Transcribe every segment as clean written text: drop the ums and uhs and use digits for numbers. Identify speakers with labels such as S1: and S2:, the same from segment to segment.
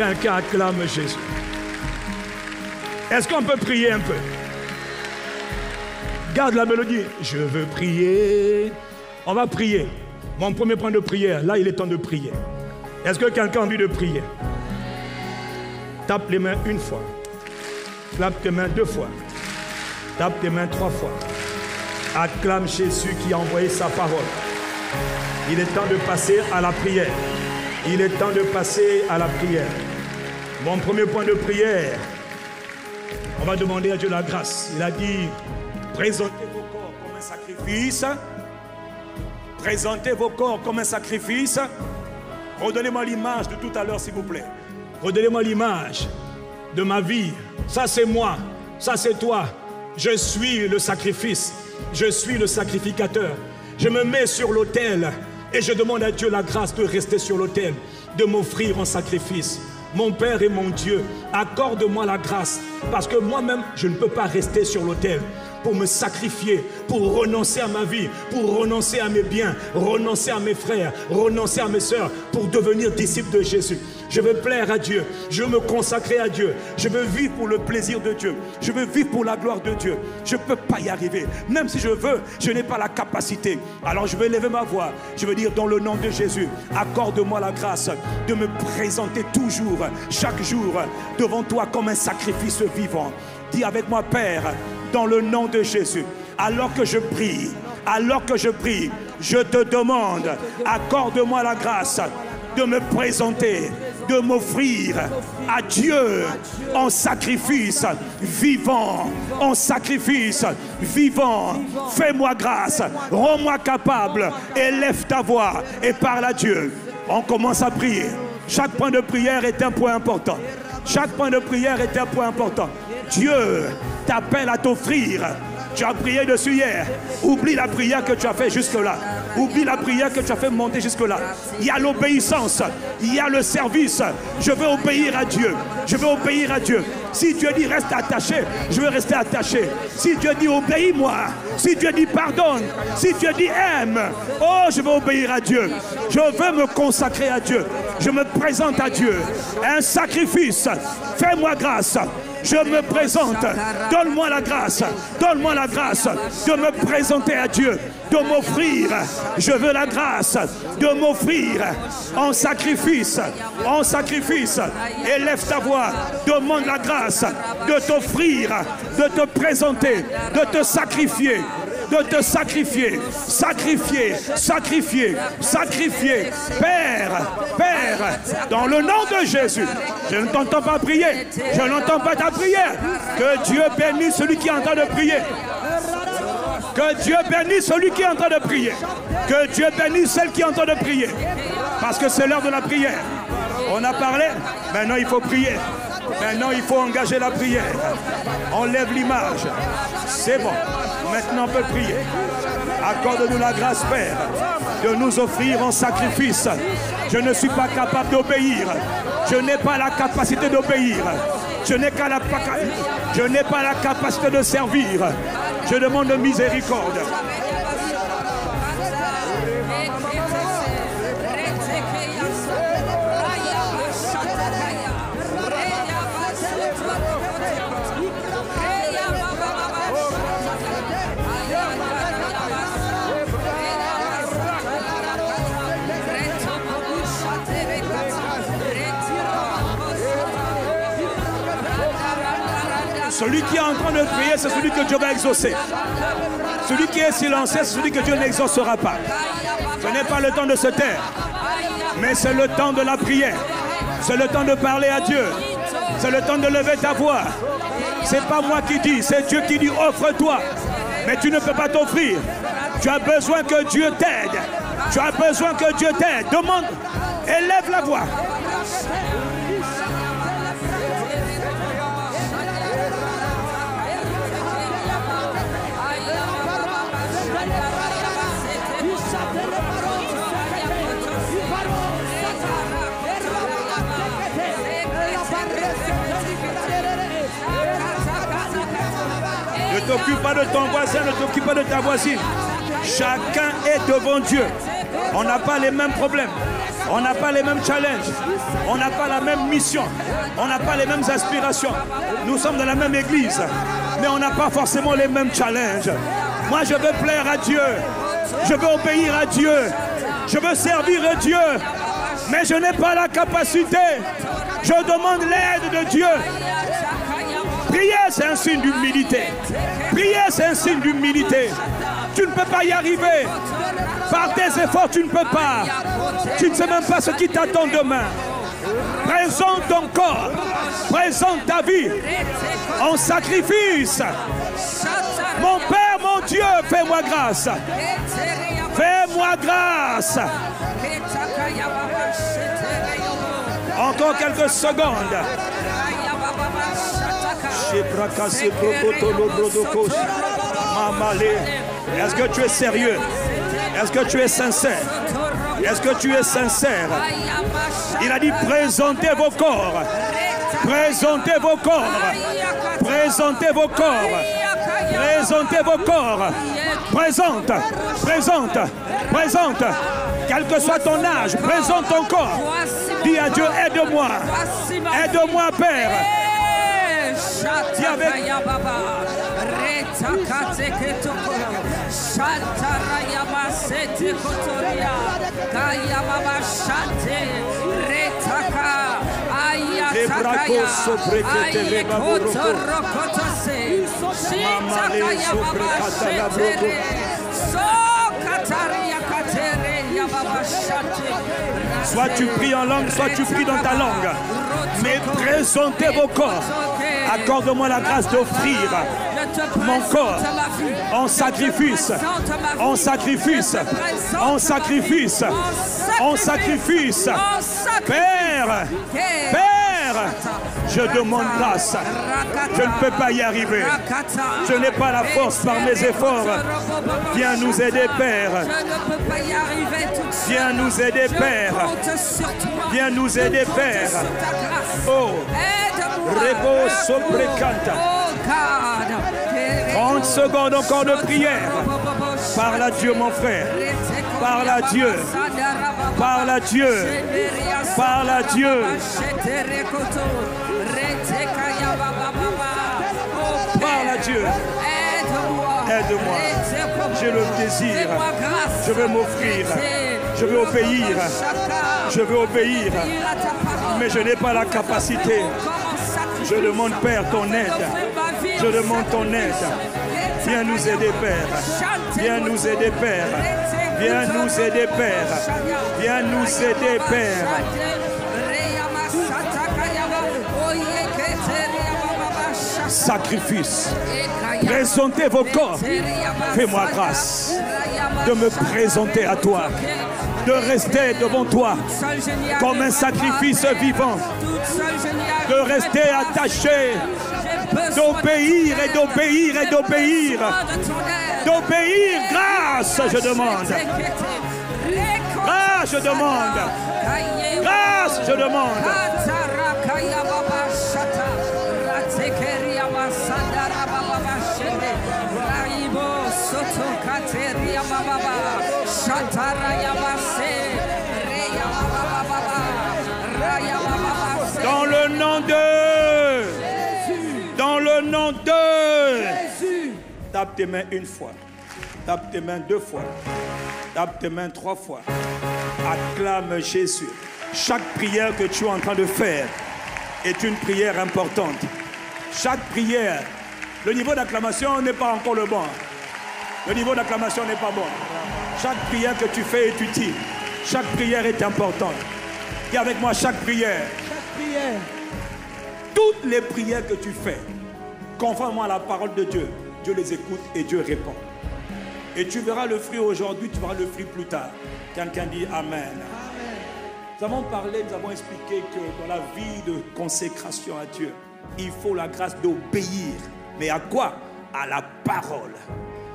S1: Quelqu'un acclame Jésus. Est-ce qu'on peut prier un peu? Garde la mélodie. Je veux prier. On va prier. Mon premier point de prière. Là, il est temps de prier. Est-ce que quelqu'un a envie de prier? Tape les mains une fois. Clappe tes mains 2 fois. Tape tes mains 3 fois. Acclame Jésus qui a envoyé sa parole. Il est temps de passer à la prière. Il est temps de passer à la prière. Mon premier point de prière, on va demander à Dieu la grâce. Il a dit, présentez vos corps comme un sacrifice. Présentez vos corps comme un sacrifice. Redonnez-moi l'image de tout à l'heure, s'il vous plaît. Redonnez-moi l'image de ma vie. Ça, c'est moi. Ça, c'est toi. Je suis le sacrifice. Je suis le sacrificateur. Je me mets sur l'autel et je demande à Dieu la grâce de rester sur l'autel, de m'offrir en sacrifice. Mon Père et mon Dieu, accorde-moi la grâce, parce que moi-même, je ne peux pas rester sur l'autel pour me sacrifier, pour renoncer à ma vie, pour renoncer à mes biens, renoncer à mes frères, renoncer à mes sœurs, pour devenir disciple de Jésus. Je veux plaire à Dieu, je veux me consacrer à Dieu, je veux vivre pour le plaisir de Dieu, je veux vivre pour la gloire de Dieu. Je ne peux pas y arriver, même si je veux, je n'ai pas la capacité. Alors je vais lever ma voix, je veux dire dans le nom de Jésus, accorde-moi la grâce de me présenter toujours, chaque jour, devant toi comme un sacrifice vivant. Dis avec moi, Père, dans le nom de Jésus, alors que je prie, je te demande, accorde-moi la grâce de me présenter, de m'offrir à Dieu en sacrifice vivant, en sacrifice vivant. Fais-moi grâce, rends-moi capable, élève ta voix et parle à Dieu. On commence à prier. Chaque point de prière est un point important. Chaque point de prière est un point important. Dieu t'appelle à t'offrir. Tu as prié dessus hier. Oublie la prière que tu as fait jusque-là. Oublie la prière que tu as fait monter jusque-là. Il y a l'obéissance. Il y a le service. Je veux obéir à Dieu. Je veux obéir à Dieu. Si Dieu dit reste attaché, je veux rester attaché. Si Dieu dit obéis-moi. Si Dieu dit pardonne. Si Dieu dit aime. Oh, je veux obéir à Dieu. Je veux me consacrer à Dieu. Je me présente à Dieu. Un sacrifice. Fais-moi grâce. Je me présente, donne-moi la grâce de me présenter à Dieu, de m'offrir. Je veux la grâce de m'offrir en sacrifice, Élève ta voix, demande la grâce de t'offrir, de te présenter, de te sacrifier. Père, dans le nom de Jésus, je ne t'entends pas prier, je n'entends pas ta prière. Que Dieu bénisse celui qui est en train de prier. Que Dieu bénisse celui qui est en train de prier. Que Dieu bénisse celle qui est en train de prier. Parce que c'est l'heure de la prière. On a parlé, maintenant il faut prier. Maintenant il faut engager la prière. On lève l'image. C'est bon. Maintenant on peut prier. Accorde-nous la grâce, Père, de nous offrir en sacrifice. Je ne suis pas capable d'obéir. Je n'ai pas la capacité d'obéir. Je n'ai pas la capacité de servir. Je demande miséricorde. Celui qui est en train de prier, c'est celui que Dieu va exaucer. Celui qui est silencieux, c'est celui que Dieu n'exaucera pas. Ce n'est pas le temps de se taire, mais c'est le temps de la prière. C'est le temps de parler à Dieu. C'est le temps de lever ta voix. C'est pas moi qui dis, c'est Dieu qui dit offre-toi. Mais tu ne peux pas t'offrir. Tu as besoin que Dieu t'aide. Tu as besoin que Dieu t'aide. Demande, élève la voix. Ne t'occupe pas de ton voisin, ne t'occupe pas de ta voisine. Chacun est devant Dieu. On n'a pas les mêmes problèmes. On n'a pas les mêmes challenges. On n'a pas la même mission. On n'a pas les mêmes aspirations. Nous sommes dans la même église, mais on n'a pas forcément les mêmes challenges. Moi, je veux plaire à Dieu. Je veux obéir à Dieu. Je veux servir Dieu. Mais je n'ai pas la capacité. Je demande l'aide de Dieu. Prier, c'est un signe d'humilité. Prier, c'est un signe d'humilité. Tu ne peux pas y arriver. Par tes efforts, tu ne peux pas. Tu ne sais même pas ce qui t'attend demain. Présente ton corps. Présente ta vie en sacrifice. Mon Père, mon Dieu, fais-moi grâce. Fais-moi grâce. Encore quelques secondes. Est-ce que tu es sérieux? Est-ce que tu es sincère? Est-ce que tu es sincère? Il a dit présentez vos corps. Présentez vos corps. Présentez vos corps. Présentez vos corps. Présente. Présente. Présente. Quel que soit ton âge, présente ton corps. Dis à Dieu, aide-moi. Aide-moi, Père. Dis avec... Soit tu pries en langue, soit tu pries dans ta langue. Mais présentez vos corps. Accorde-moi la grâce d'offrir mon corps en sacrifice, en sacrifice, en sacrifice, en sacrifice. Père, Père, je demande grâce. Je ne peux pas y arriver. Je n'ai pas la force par mes efforts. Viens nous aider, Père. Viens nous aider, Père. Viens nous aider, Père. Oh, Rebo Sobrecanta. 30 secondes encore de prière. Parle à Dieu, mon frère. Parle à Dieu. Parle à Dieu. Parle à Dieu. Parle à Dieu. Aide-moi. J'ai le désir. Je veux m'offrir. Je veux obéir. Je veux obéir. Mais je n'ai pas la capacité. Je demande, Père, ton aide. Je demande ton aide. Viens nous aider, Père. Viens nous aider, Père. Viens nous aider, Père. Viens nous aider, Père. Sacrifice. Présentez vos corps. Fais-moi grâce de me présenter à toi, de rester devant toi comme un sacrifice vivant, de rester attaché, d'obéir et d'obéir et d'obéir, d'obéir. Grâce, je demande. Grâce, je demande. Grâce, je demande. Dans le nom de Jésus. Dans le nom de Jésus. Tape tes mains une fois. Tape tes mains deux fois. Tape tes mains trois fois. Acclame Jésus. Chaque prière que tu es en train de faire est une prière importante. Chaque prière, le niveau d'acclamation n'est pas encore le bon. Le niveau d'acclamation n'est pas bon. Chaque prière que tu fais est utile. Chaque prière est importante. Dis avec moi, chaque prière. Chaque prière. Toutes les prières que tu fais, conformément à la parole de Dieu, Dieu les écoute et Dieu répond. Et tu verras le fruit aujourd'hui, tu verras le fruit plus tard. Quelqu'un dit Amen. Nous avons parlé, nous avons expliqué que dans la vie de consécration à Dieu, il faut la grâce d'obéir. Mais à quoi? À la parole.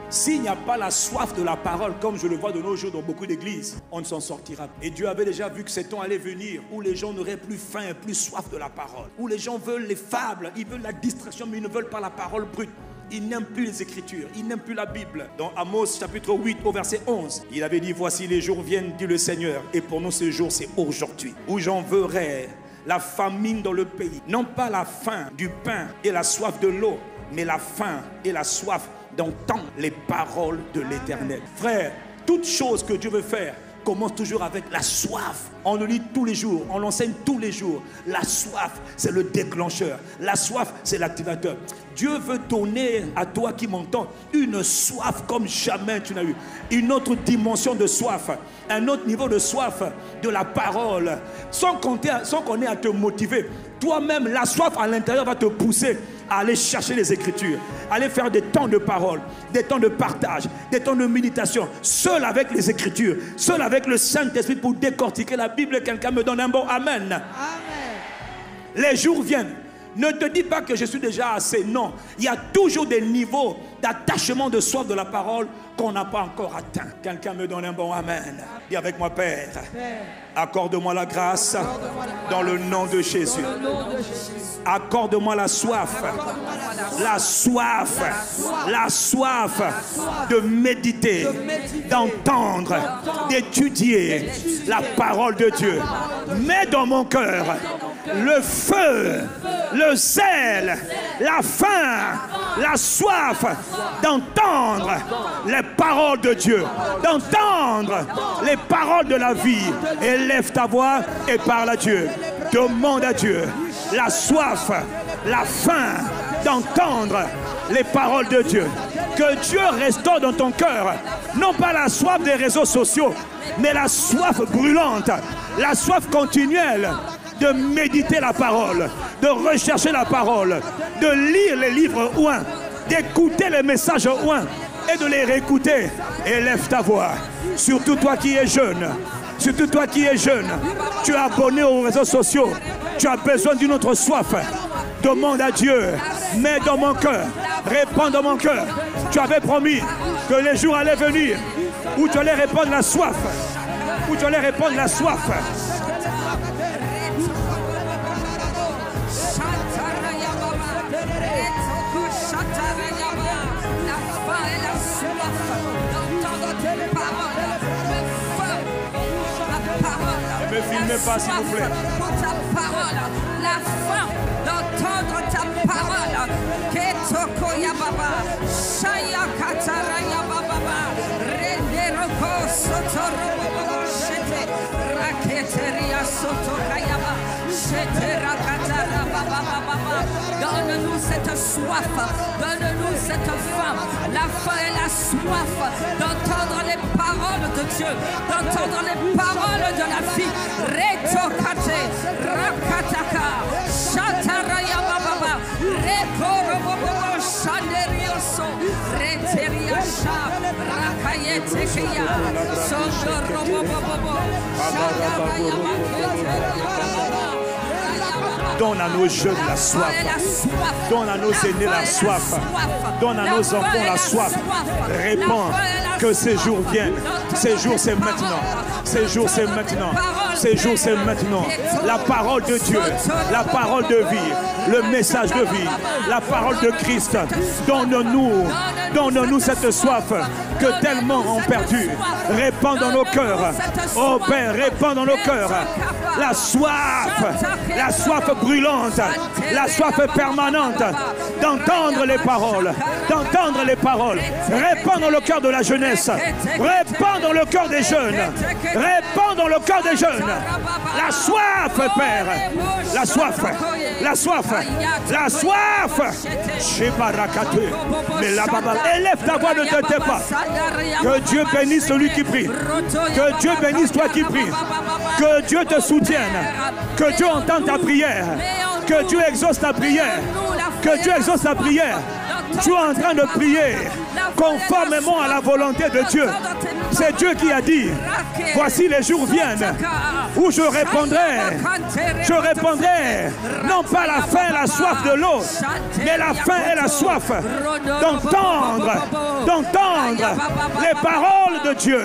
S1: S'il n'y a pas la soif de la parole, comme je le vois de nos jours dans beaucoup d'églises, on ne s'en sortira. Et Dieu avait déjà vu que ces temps allaient venir où les gens n'auraient plus faim et plus soif de la parole. Où les gens veulent les fables, ils veulent la distraction, mais ils ne veulent pas la parole brute.
S2: Il n'aime plus les Écritures, il n'aime plus la Bible. Dans Amos chapitre 8 au verset 11, il avait dit, voici les jours viennent, dit le Seigneur, et pour nous ce jour c'est aujourd'hui, où j'enverrai la famine dans le pays. Non pas la faim du pain et la soif de l'eau, mais la faim et la soif d'entendre les paroles de l'Éternel. Frère, toute chose que Dieu veut faire commence toujours avec la soif. On le lit tous les jours, on l'enseigne tous les jours. La soif, c'est le déclencheur. La soif, c'est l'activateur. Dieu veut donner à toi qui m'entends une soif comme jamais tu n'as eu. Une autre dimension de soif, un autre niveau de soif de la parole. Sans qu'on ait à te motiver. Toi-même, la soif à l'intérieur va te pousser à aller chercher les Écritures, aller faire des temps de parole, des temps de partage, des temps de méditation, seul avec les Écritures, seul avec le Saint-Esprit pour décortiquer la Bible. Quelqu'un me donne un bon amen. Amen. Les jours viennent. Ne te dis pas que je suis déjà assez. Non, il y a toujours des niveaux d'attachement, de soif de la parole qu'on n'a pas encore atteint. Quelqu'un me donne un bon amen. Dis avec moi, Père, accorde-moi la grâce dans le nom de Jésus. Accorde-moi la soif, la soif, la soif de méditer, d'entendre, d'étudier la parole de Dieu. Mets dans mon cœur le feu, le zèle, la faim, la soif d'entendre les paroles de Dieu, d'entendre les paroles de la vie. Élève ta voix et parle à Dieu. Demande à Dieu la soif, la faim d'entendre les paroles de Dieu. Que Dieu restaure dans ton cœur, non pas la soif des réseaux sociaux, mais la soif brûlante, la soif continuelle de méditer la parole, de rechercher la parole, de lire les livres ouins, d'écouter les messages ouins et de les réécouter. Élève ta voix. Surtout toi qui es jeune, surtout toi qui es jeune, tu es abonné aux réseaux sociaux, tu as besoin d'une autre soif. Demande à Dieu, mets dans mon cœur, répands dans mon cœur. Tu avais promis que les jours allaient venir où tu allais répandre la soif, où tu allais répandre la soif.
S1: Ne me filmez pas, s'il vous plaît.
S3: La faim d'entendre ta parole. Ketoko Yababa, Shaya Katara Yababa, Renderoko Sotoro Shete, Raketeria Sotokayaba, Shete Rakatara Baba. Donne-nous cette soif, donne-nous cette faim, la faim et la soif d'entendre les paroles de Dieu, d'entendre les paroles de la vie. Retokate, Rakataka, Shataraya Baba, Rekorobobo, Shanderioso, Reteriasha, Rakayetekia, Sondorobobo, Shadaraya Baba.
S1: Donne à nos jeunes la soif. Donne à nos aînés la soif. Donne à nos enfants la soif. Répands que ces jours viennent. Ces jours, c'est maintenant. Ces jours, c'est maintenant. Ces jours, c'est maintenant. La parole de Dieu, la parole de vie, le message de vie, la parole de Christ. Donne-nous cette soif que tellement ont perdu. Répands dans nos cœurs. Oh Père, répands dans nos cœurs la soif brûlante, la soif permanente d'entendre les paroles, Répands dans le cœur de la jeunesse, répands dans le cœur des jeunes, répands dans le cœur des jeunes la soif, Père, la soif. Élève ta voix, ne te tais pas. Que Dieu bénisse celui qui prie, que Dieu bénisse toi qui prie, que Dieu te soutienne, que Dieu entende ta prière, que Dieu exauce ta prière, que Dieu exauce ta prière. Tu es en train de prier conformément à la volonté de Dieu. C'est Dieu qui a dit, voici les jours viennent où je répondrai, non pas la faim et la soif de l'eau, mais la faim et la soif d'entendre les paroles de Dieu.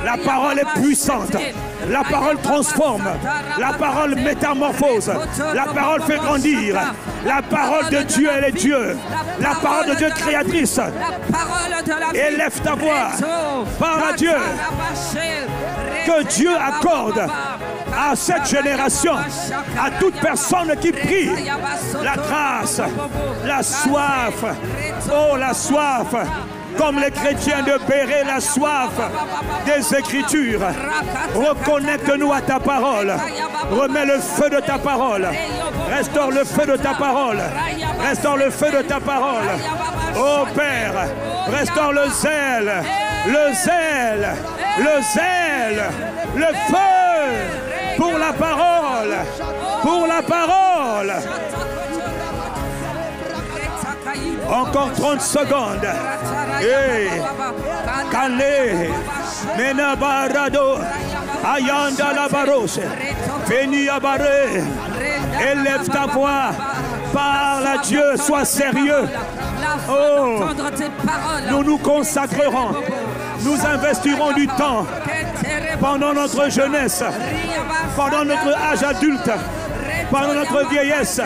S1: La parole est puissante, la parole transforme, la parole métamorphose, la parole fait grandir,
S2: La parole de Dieu, elle est Dieu. La parole de Dieu créatrice. Élève ta voix. Parle à Dieu. Que Dieu accorde à cette génération, à toute personne qui prie, la grâce, la soif. Oh, la soif. Comme les chrétiens de Béret, la soif des Écritures. Reconnecte-nous à ta parole. Remets le feu de ta parole. Restaure le feu de ta parole. Restaure le feu de ta parole. Oh Père, restaure le zèle. Le zèle. Le zèle. Le feu pour la parole. Pour la parole. Encore 30 secondes. Hey. Calé. Menabarado. Ayanda la barose. Veni à barrer. Élève ta voix. Parle à Dieu. Sois sérieux. Oh. Nous nous consacrerons. Nous investirons du temps pendant notre jeunesse, pendant notre âge adulte, pendant notre vieillesse.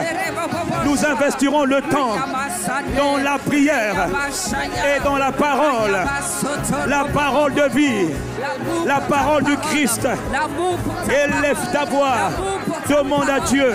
S2: Nous investirons le temps dans la prière et dans la parole de vie, la parole du Christ. Élève ta voix, demande à Dieu.